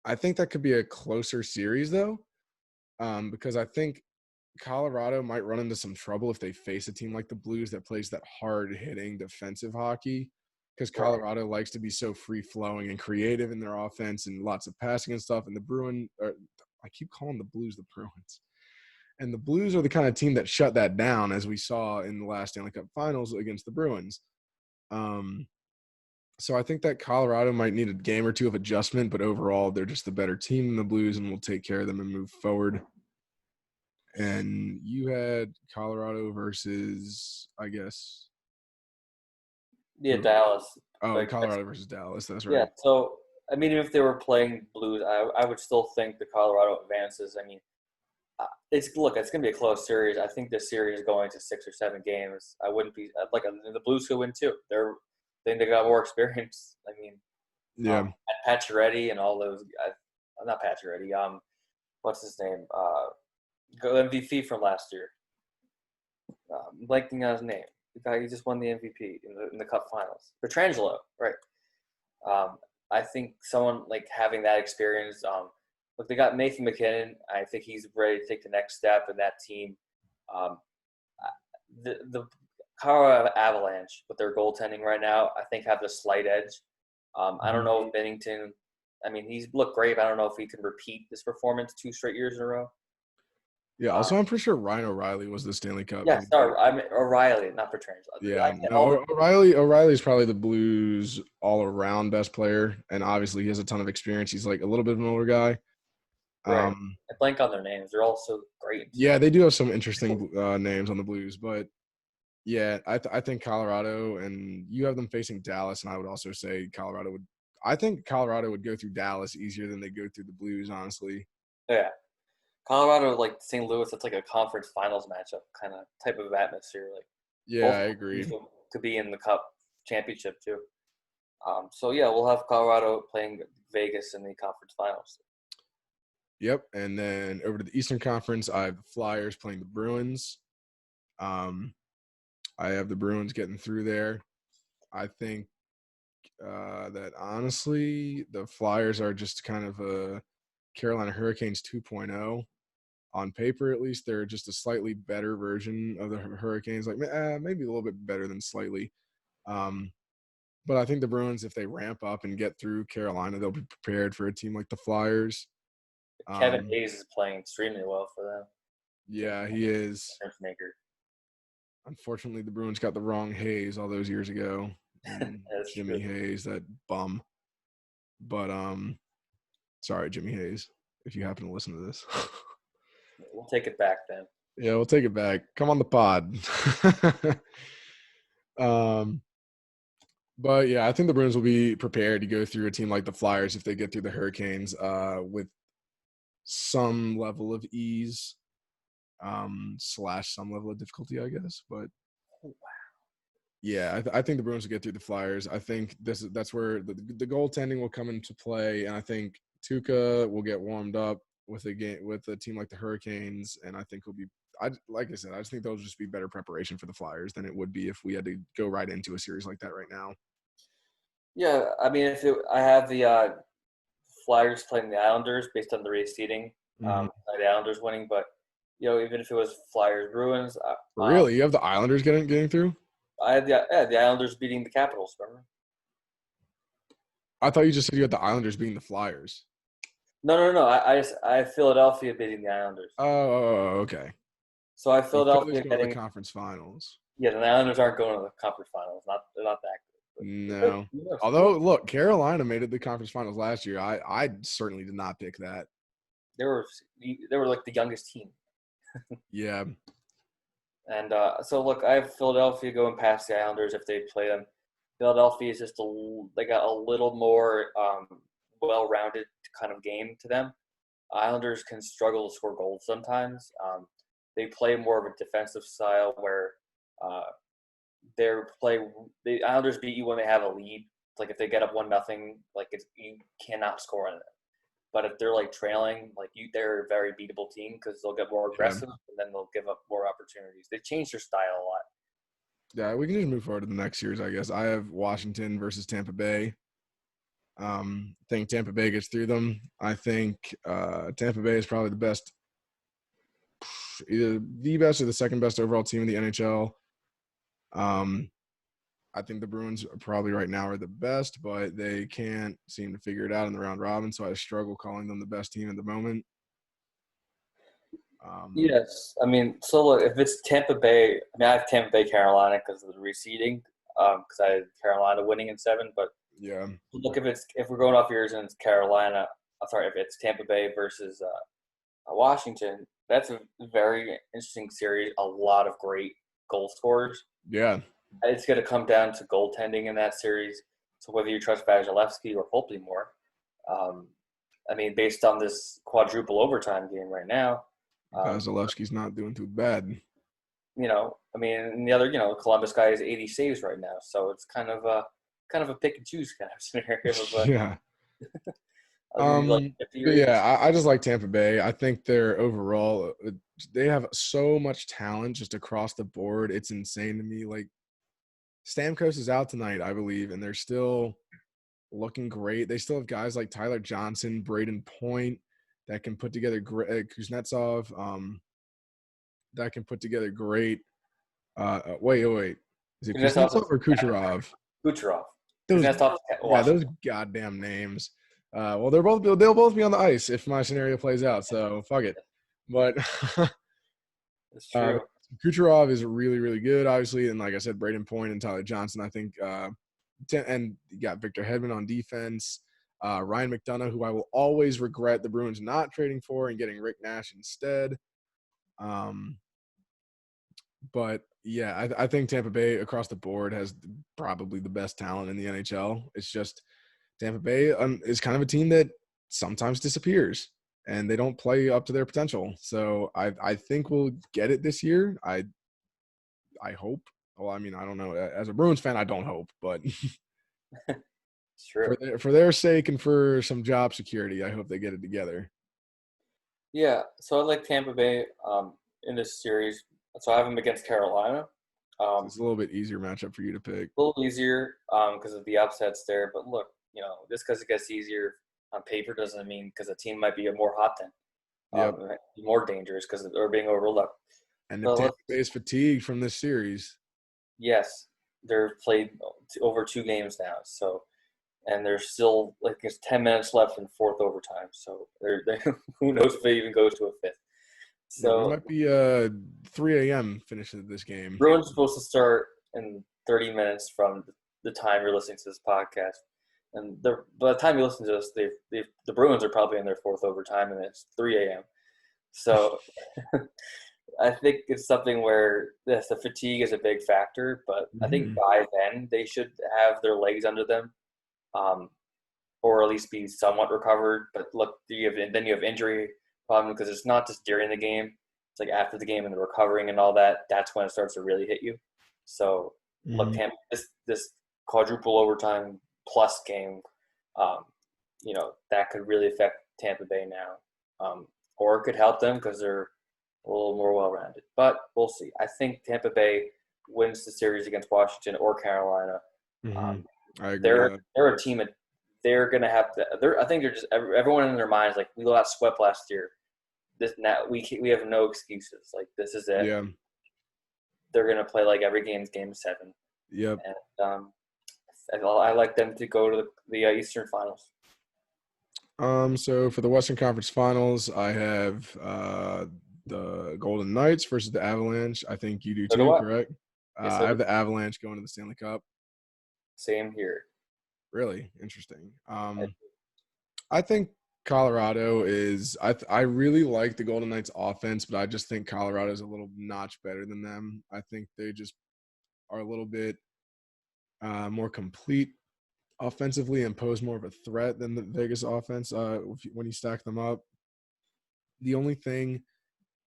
that could be a closer series though, because I think Colorado might run into some trouble if they face a team like the Blues that plays that hard-hitting defensive hockey. Because Right. Colorado likes to be so free-flowing and creative in their offense and lots of passing and stuff. And I keep calling the Blues the Bruins. And the Blues are the kind of team that shut that down, as we saw in the last Stanley Cup Finals against the Bruins. Um, so I think that Colorado might need a game or two of adjustment, but overall, they're just the better team than the Blues, and we'll take care of them and move forward. And you had Colorado versus, I guess. Yeah, Dallas. Oh, Like Colorado versus Dallas. That's yeah. right. So I mean, if they were playing Blues, I would still think the Colorado advances. I mean, it's gonna be a close series. I think this series is going to 6 or 7 games. I wouldn't be like the Blues could win too. They got more experience. I mean, Yeah. Pacioretty and all those guys. Not Pacioretty. What's his name? MVP from last year. Blanking on his name. The guy who just won the MVP in the Cup Finals. Petrangelo, right? Um, I think someone like having that experience. Look, they got Nathan McKinnon. I think he's ready to take the next step in that team. Um, the Colorado Avalanche with their goaltending right now, I think have the slight edge. I don't know if Bennington. I mean, he's looked great. But I don't know if he can repeat this performance 2 straight years in a row. Yeah. Also, I'm pretty sure Ryan O'Reilly was the Stanley Cup Yeah, MVP. sorry, I mean O'Reilly, not Petrangelo. Yeah. No, O'Reilly's probably the Blues all-around best player, and obviously he has a ton of experience. He's like a little bit of an older guy. Right. I blank on their names. They're all so great. Yeah, they do have some interesting names on the Blues, but yeah, I think Colorado, and you have them facing Dallas, and I would also say Colorado would. I think Colorado would go through Dallas easier than they go through the Blues, honestly. Yeah. Colorado, like St. Louis, it's like a conference finals matchup kind of type of atmosphere. Like Yeah, both I agree. could be in the Cup championship too. So yeah, we'll have Colorado playing Vegas in the conference finals. Yep, and then over to the Eastern Conference, I have the Flyers playing the Bruins. I have the Bruins getting through there. I think that honestly, the Flyers are just kind of a Carolina Hurricanes 2.0. On paper, at least, they're just a slightly better version of the Hurricanes, like maybe a little bit better than slightly. But I think the Bruins, if they ramp up and get through Carolina, they'll be prepared for a team like the Flyers. Kevin Hayes is playing extremely well for them. Yeah, he is. Maker. Unfortunately, the Bruins got the wrong Hayes all those years ago. And Jimmy Hayes, that bum. But sorry, Jimmy Hayes, if you happen to listen to this. We'll take it back then. Yeah, we'll take it back. Come on the pod. But yeah, I think the Bruins will be prepared to go through a team like the Flyers if they get through the Hurricanes with some level of ease, / some level of difficulty, I guess. But yeah, I think the Bruins will get through the Flyers. I think that's where the goaltending will come into play, and I think Tuukka will get warmed up with a team like the Hurricanes, and I think he'll be. Like I said, I just think there'll just be better preparation for the Flyers than it would be if we had to go right into a series like that right now. Yeah, I mean, I have the Flyers playing the Islanders based on the reseeding, the Islanders winning, but even if it was Flyers Bruins, really, you have the Islanders getting through. I had the Islanders beating the Capitals. Remember? I thought you just said you had the Islanders beating the Flyers. No. I have Philadelphia beating the Islanders. Oh, okay. So I have Philadelphia getting the conference finals. Yeah, the Islanders aren't going to the conference finals. They're not that good. No. Although, look, Carolina made it to the conference finals last year. I certainly did not pick that. They were like the youngest team. Yeah. And so look, I have Philadelphia going past the Islanders if they play them. Philadelphia is just they got a little more well-rounded kind of game to them. Islanders can struggle to score goals sometimes. They play more of a defensive style where the Islanders beat you when they have a lead. It's like if they get up 1-0, like you cannot score on it. But if they're like trailing, they're a very beatable team because they'll get more aggressive and then they'll give up more opportunities. They change their style a lot. Yeah, we can just move forward to the next series, I guess. I have Washington versus Tampa Bay. I think Tampa Bay gets through them. I think Tampa Bay is probably the best, either the best or the second best overall team in the NHL. I think the Bruins probably right now are the best, but they can't seem to figure it out in the round robin, so I struggle calling them the best team at the moment. Yes. I mean, so look, if it's Tampa Bay, I have Tampa Bay, Carolina because of the reseeding, because I had Carolina winning in 7. But yeah, look, if we're going off yours and it's Carolina, if it's Tampa Bay versus Washington, That's a very interesting series. A lot of great goal scorers. Yeah. It's going to come down to goaltending in that series. So whether you trust Vasilevsky or Holtby more, I mean, based on this quadruple overtime game right now, Vasilevsky's not doing too bad. I mean, and the other, Columbus guy has 80 saves right now, so it's kind of a pick and choose kind of scenario. But Yeah. you like But yeah, I just like Tampa Bay. I think they're overall they have so much talent just across the board. It's insane to me. Like Stamkos is out tonight, I believe, and they're still looking great. They still have guys like Tyler Johnson, Braden Point that can put together great Kuznetsov, that can put together great. Wait. Is it Kuznetsov, Kuznetsov or Kucherov? Kucherov. Those, Kuznetsov, yeah, those Washington. goddamn names. Well, they'll both be on the ice if my scenario plays out. So fuck it. But It's true. Kucherov is really, really good, obviously, and like I said, Braden Point and Tyler Johnson. I think, and you got Victor Hedman on defense. Ryan McDonough, who I will always regret the Bruins not trading for and getting Rick Nash instead. But yeah, I think Tampa Bay across the board has probably the best talent in the NHL. It's just Tampa Bay is kind of a team that sometimes disappears and they don't play up to their potential. So I think we'll get it this year. I hope. Well, I mean, I don't know. As a Bruins fan, I don't hope, but It's true. for their sake and for some job security, I hope they get it together. Yeah, so I like Tampa Bay in this series. So I have them against Carolina. So it's a little bit easier matchup for you to pick. A little easier because of the upsets there. But look, just because it gets easier on paper doesn't mean because a team might be more hot than Yep. more dangerous because they're being overlooked. And if So Tampa Bay is fatigued from this series, yes, they're played over 2 games now. So, and there's still there's 10 minutes left in fourth overtime. So they who knows if it even goes to a fifth. there So might be 3 a.m. finish of this game. Bruins supposed to start in 30 minutes from the time you're listening to this podcast. And by the time you listen to this, the Bruins are probably in their fourth overtime, and it's 3 a.m. So I think it's something where the fatigue is a big factor, but I think by then they should have their legs under them, or at least be somewhat recovered. But look, then you have injury problem because it's not just during the game; it's like after the game and the recovering and all that. That's when it starts to really hit you. So look, Tampa, this quadruple overtime plus game, that could really affect Tampa Bay now, or it could help them because they're a little more well-rounded. But we'll see. I think Tampa Bay wins the series against Washington or Carolina. I agree. They're a team that they're going to have to. I think they're just everyone in their minds like we got swept last year. This now we have no excuses. Like this is it. Yeah. They're going to play like every game's game 7. Yep. And I like them to go to the Eastern Finals. So for the Western Conference Finals, I have the Golden Knights versus the Avalanche. I think you do too, correct? Yes, I have the Avalanche going to the Stanley Cup. Same here. Really interesting. I think Colorado is. I really like the Golden Knights offense, but I just think Colorado is a little notch better than them. I think they just are a little bit more complete offensively and pose more of a threat than the Vegas offense when you stack them up. The only thing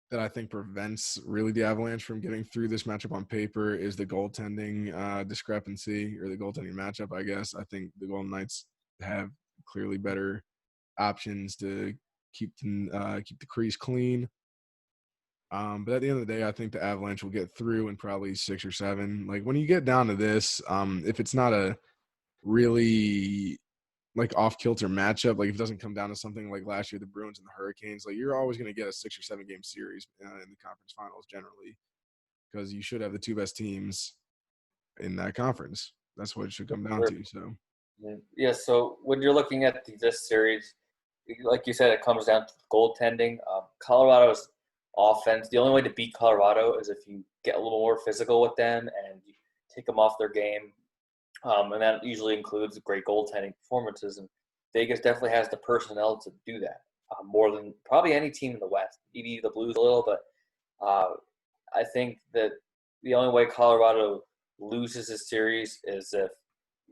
that I think prevents really the Avalanche from getting through this matchup on paper is the goaltending discrepancy or the goaltending matchup, I guess. I think the Golden Knights have clearly better options to keep the crease clean. But at the end of the day, I think the Avalanche will get through in probably 6 or 7. Like when you get down to this, if it's not a really like off-kilter matchup, like if it doesn't come down to something like last year, the Bruins and the Hurricanes, like you're always going to get a 6 or 7 game series in the conference finals generally because you should have the 2 best teams in that conference. That's what it should come down to. So yeah. So when you're looking at this series, like you said, it comes down to goaltending. Colorado's offense. The only way to beat Colorado is if you get a little more physical with them and you take them off their game. And that usually includes great goaltending performances. And Vegas definitely has the personnel to do that. more than probably any team in the West. Maybe the Blues a little, but I think that the only way Colorado loses this series is if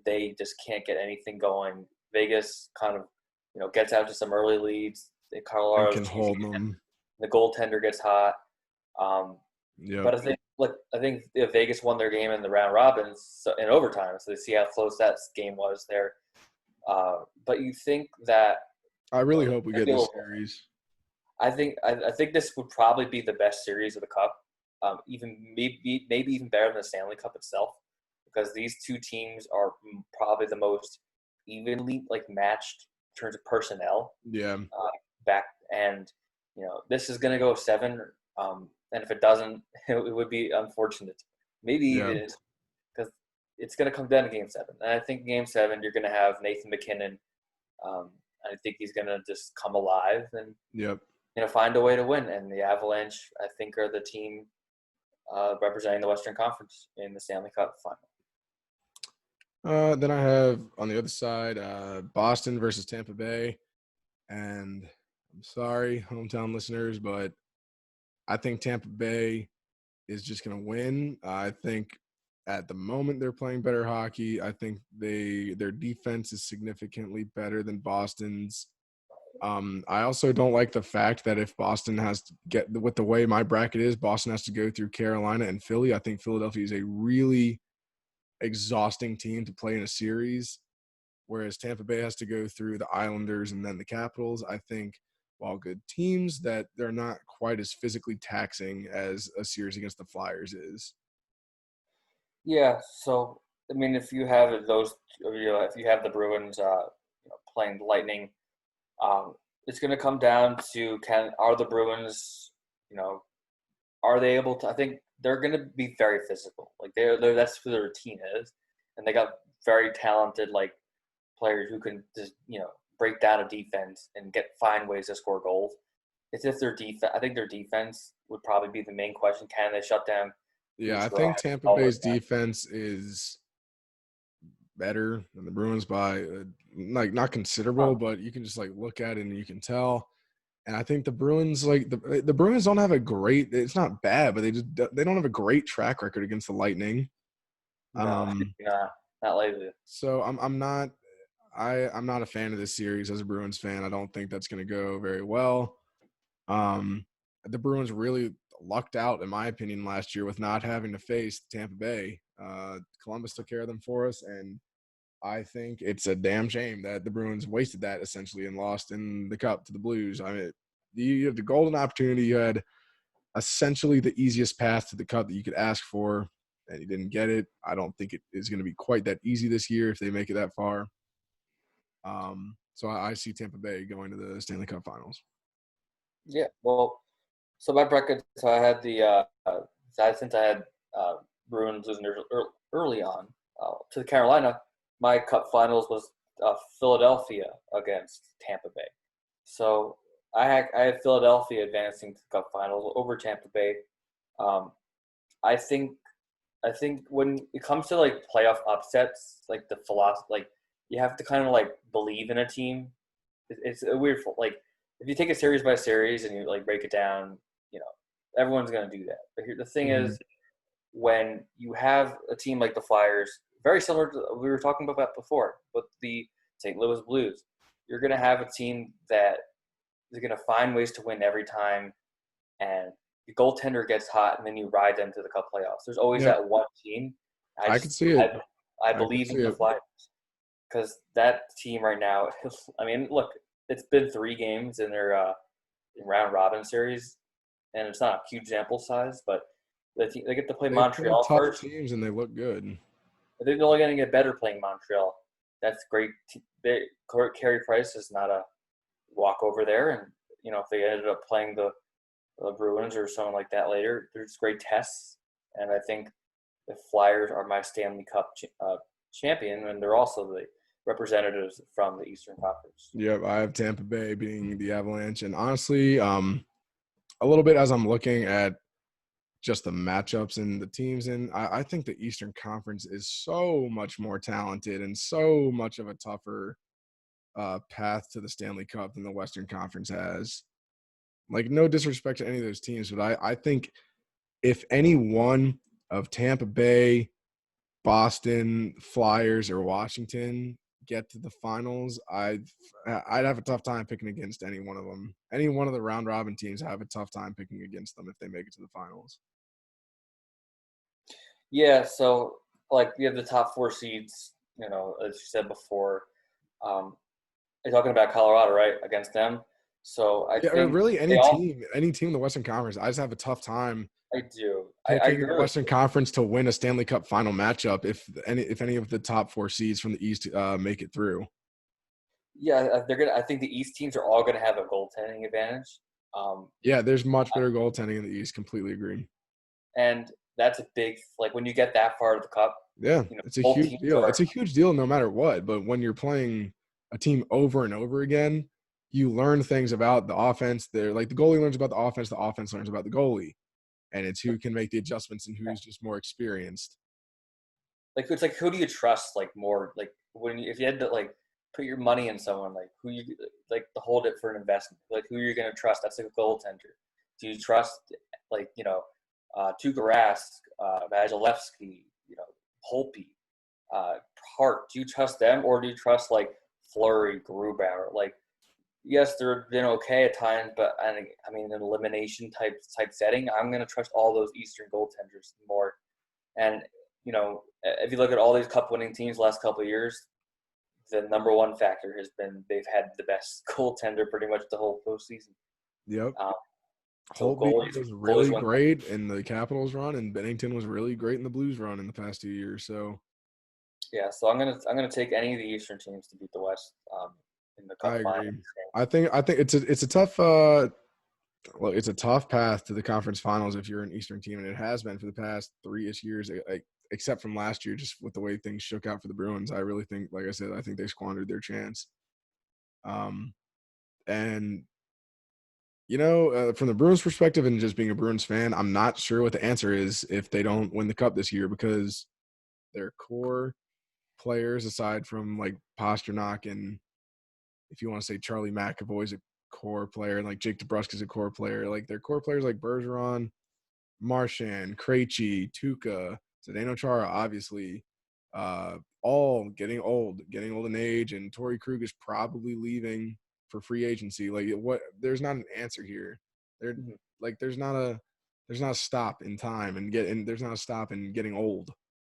they just can't get anything going. Vegas kind of, gets out to some early leads. And Colorado's can chasing hold it. them. The goaltender gets hot. Yep. But I think if Vegas won their game in the round robins in overtime, so they see how close that game was there. But you think that I really hope we get this little, series. I think this would probably be the best series of the Cup, even maybe even better than the Stanley Cup itself, because these two teams are probably the most evenly matched in terms of personnel. Yeah. Back and this is going to go 7, and if it doesn't, it would be unfortunate. Maybe even because it's going to come down to Game 7, and I think Game 7 you're going to have Nathan McKinnon. I think he's going to just come alive and find a way to win. And the Avalanche, I think, are the team representing the Western Conference in the Stanley Cup final. Then I have on the other side Boston versus Tampa Bay. And I'm sorry, hometown listeners, but I think Tampa Bay is just going to win. I think at the moment they're playing better hockey. I think their defense is significantly better than Boston's. I also don't like the fact that if Boston has to get – with the way my bracket is, Boston has to go through Carolina and Philly. I think Philadelphia is a really exhausting team to play in a series, whereas Tampa Bay has to go through the Islanders and then the Capitals. I think while good teams, that they're not quite as physically taxing as a series against the Flyers is. Yeah, so I mean, if you have if you have the Bruins playing the Lightning, it's going to come down to are the Bruins, are they able to? I think they're going to be very physical. Like that's who their team is, and they got very talented players who can just break down a defense and find ways to score goals. It's if their defense. I think their defense would probably be the main question. Can they shut down? Yeah, I think Tampa Bay's defense is better than the Bruins by not considerable, but you can just look at it and you can tell. And I think the Bruins the Bruins don't have a great. It's not bad, but they don't have a great track record against the Lightning. No, not lately. So I'm not a fan of this series as a Bruins fan. I don't think that's going to go very well. The Bruins really lucked out, in my opinion, last year with not having to face Tampa Bay. Columbus took care of them for us, and I think it's a damn shame that the Bruins wasted that essentially and lost in the Cup to the Blues. I mean, you have the golden opportunity. You had essentially the easiest path to the Cup that you could ask for, and you didn't get it. I don't think it is going to be quite that easy this year if they make it that far. So I see Tampa Bay going to the Stanley Cup Finals. Yeah, well, so my bracket. So I had since I had Bruins losing early on to the Carolina. My Cup Finals was Philadelphia against Tampa Bay. So I had Philadelphia advancing to the Cup Finals over Tampa Bay. I think when it comes to playoff upsets, the philosophy, you have to kind of believe in a team. It's a weird if you take it series by series and you break it down, everyone's gonna do that. But the thing is, when you have a team like the Flyers, very similar to we were talking about that before, with the St. Louis Blues, you're gonna have a team that is gonna find ways to win every time, and the goaltender gets hot, and then you ride them to the Cup playoffs. There's always that one team. I can see it. I believe in the Flyers because that team right now. I mean, look, it's been 3 games in their round robin series, and it's not a huge sample size, but they get to play Montreal first. Teams and they look good. They're only going to get better playing Montreal. That's great. Carey Price is not a walk over there, and if they ended up playing the Bruins or something like that later, there's great tests. And I think the Flyers are my Stanley Cup champion, and they're also the representatives from the Eastern Conference. Yep, I have Tampa Bay being the Avalanche. And honestly, a little bit as I'm looking at just the matchups and the teams, and I think the Eastern Conference is so much more talented and so much of a tougher path to the Stanley Cup than the Western Conference has. Like, no disrespect to any of those teams, but I think if any one of Tampa Bay, Boston, Flyers, or Washington get to the finals, I'd have a tough time picking against any one of them. Any one of the round robin teams, I have a tough time picking against them if they make it to the finals. Yeah, so like you have the top 4 seeds, as you said before. You're talking about Colorado, right? Against them. So I Yeah, or think really they all. any team in the Western Conference. I just have a tough time I do. I picking the agree with Western you. Conference to win a Stanley Cup final matchup if any of the top 4 seeds from the East make it through. Yeah, they're gonna. I think the East teams are all gonna have a goaltending advantage. Um, Yeah, there's much better goaltending in the East. Completely agree. and that's a big like when you get that far of the cup. Yeah, it's a Both huge teams deal. are. It's a huge deal no matter what. But when you're playing a team over and over again, you learn things about the offense. They're like the goalie learns about the offense learns about the goalie. And it's who can make the adjustments and who's just more experienced. Like it's like who do you trust like more like if you had to like put your money in someone like who you like to hold it for an investment like who you're gonna trust that's like a goaltender. Do you trust like Tuukka Rask, Vasilevsky, Holtby, Hart? Do you trust them or do you trust like Fleury, Grubauer? Like yes, they've been okay at times, but I mean, in an elimination type setting, I'm going to trust all those Eastern goaltenders more. And if you look at all these Cup-winning teams the last couple of years, the number one factor has been they've had the best goaltender pretty much the whole postseason. Yep. So Holtby was goalies really win. great in the Capitals run, and Bennington was really great in the Blues run in the past 2 years. So Yeah, so I'm gonna take any of the Eastern teams to beat the West in the I Cup final. agree. I think it's a tough it's a tough path to the conference finals if you're an Eastern team, and it has been for the past 3-ish years, except from last year, just with the way things shook out for the Bruins. I really think, like I said, I think they squandered their chance. And from the Bruins perspective and just being a Bruins fan, I'm not sure what the answer is if they don't win the cup this year because their core players, aside from like Pasternak and if you want to say Charlie McAvoy's a core player, and like Jake DeBrusk is a core player, like their core players like Bergeron, Marchand, Krejci, Tuukka, Zdeno Chara, obviously, all getting old in age, and Torrey Krug is probably leaving for free agency. Like, what? There's not an answer here. There, like, there's not a stop in time, and there's not a stop in getting old.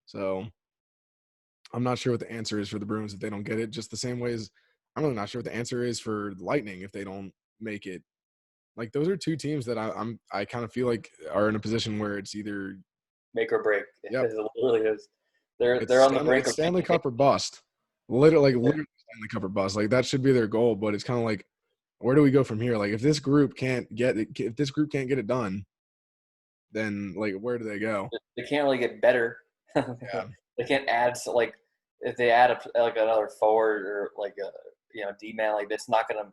So, I'm not sure what the answer is for the Bruins if they don't get it. Just the same way as I'm really not sure what the answer is for Lightning if they don't make it. Like those are two teams that I kind of feel like are in a position where it's either Make or break. yep, It literally is. They're on the brink It's of Stanley making. Cup or bust. Literally Stanley Cup or bust. Like that should be their goal, but it's kind of like where do we go from here? Like if this group can't get it done, then like where do they go? They can't really get better. Yeah, They can't add like if they add like another forward or like a D man like that's not gonna.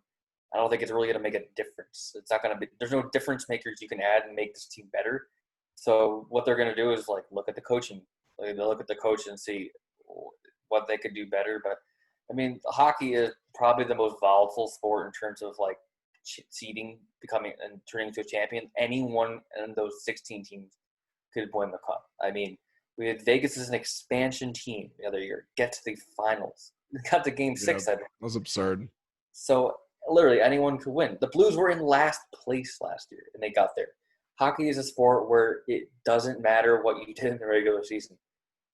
I don't think it's really gonna make a difference. It's not gonna be. There's no difference makers you can add and make this team better. So what they're gonna do is like look at the coaching. Like, they'll look at the coach and see what they could do better. But I mean, hockey is probably the most volatile sport in terms of like seeding, becoming and turning into a champion. Anyone in those 16 teams could win the cup. I mean, we had Vegas as an expansion team the other year, get to the finals. Got to game 6, I think. that was absurd. So literally anyone could win. The Blues were in last place last year, and they got there. Hockey is a sport where it doesn't matter what you did in the regular season.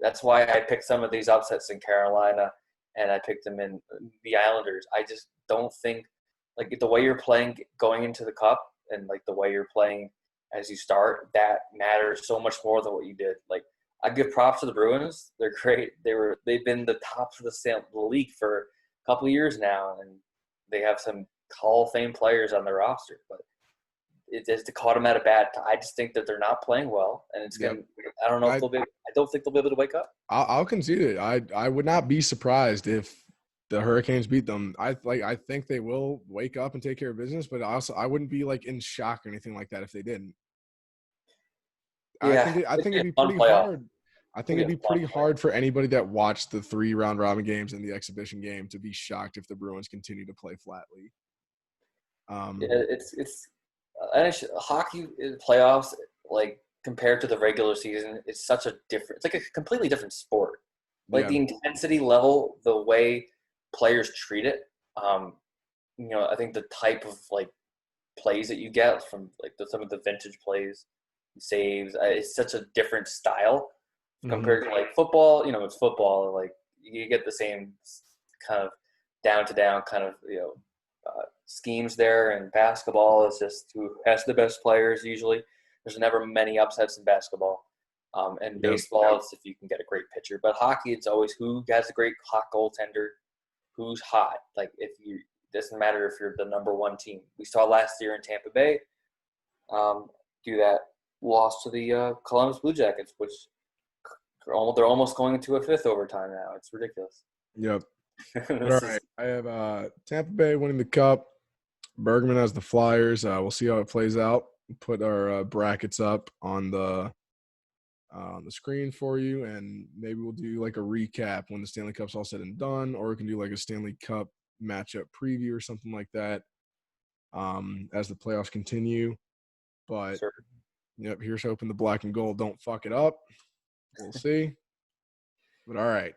That's why I picked some of these upsets in Carolina, and I picked them in the Islanders. I just don't think like the way you're playing going into the cup and like the way you're playing as you start, that matters so much more than what you did. Like I give props to the Bruins. They're great. They've been the tops of the league for a couple of years now, and they have some Hall of Fame players on their roster. But it just caught them at a bad time. I just think that they're not playing well, and it's Yep. going. I don't know if they'll be. I don't think they'll be able to wake up. I'll concede it. I would not be surprised if the Hurricanes beat them. I think they will wake up and take care of business, but also I wouldn't be like in shock or anything like that if they didn't. Yeah, I think it'd it'd be be a fun pretty playoff. hard. I think It'll it'd be be a fun pretty hard for anybody that watched the 3 round robin games and the exhibition game to be shocked if the Bruins continue to play flatly. Yeah, Um, hockey playoffs, like compared to the regular season, it's such a different. It's like a completely different sport. Like yeah, the intensity level, the way players treat it. Um, I think the type of like plays that you get from like some of the vintage plays, saves, it's such a different style mhm, compared to like football. It's football. Like you get the same kind of down to down kind of schemes there. And basketball is just who has the best players usually. There's never many upsets in basketball. And yep, baseball, it's if you can get a great pitcher. But hockey, it's always who has a great hot goaltender, who's hot. Like if you doesn't matter if you're the number one team. We saw last year in Tampa Bay do that loss to the Columbus Blue Jackets, which they're almost going into a fifth overtime now. It's ridiculous. yep. But all This is right, I have Tampa Bay winning the cup. Bergman has the Flyers. We'll see how it plays out. Put our brackets up on the screen for you, and maybe we'll do like a recap when the Stanley Cup's all said and done, or we can do like a Stanley Cup matchup preview or something like that as the playoffs continue. But sure. yep, here's hoping the black and gold don't fuck it up. We'll see. But all right.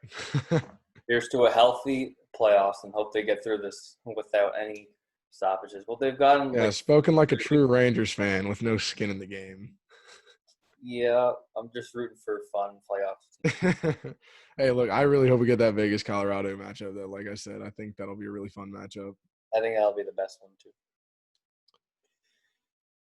Here's to a healthy playoffs and hope they get through this without any stoppages. Well, they've gotten Yeah, like, spoken like a true Rangers fan with no skin in the game. yeah, I'm just rooting for fun playoffs. Hey, look, I really hope we get that Vegas Colorado matchup though. Like I said, I think that'll be a really fun matchup. I think that'll be the best one too.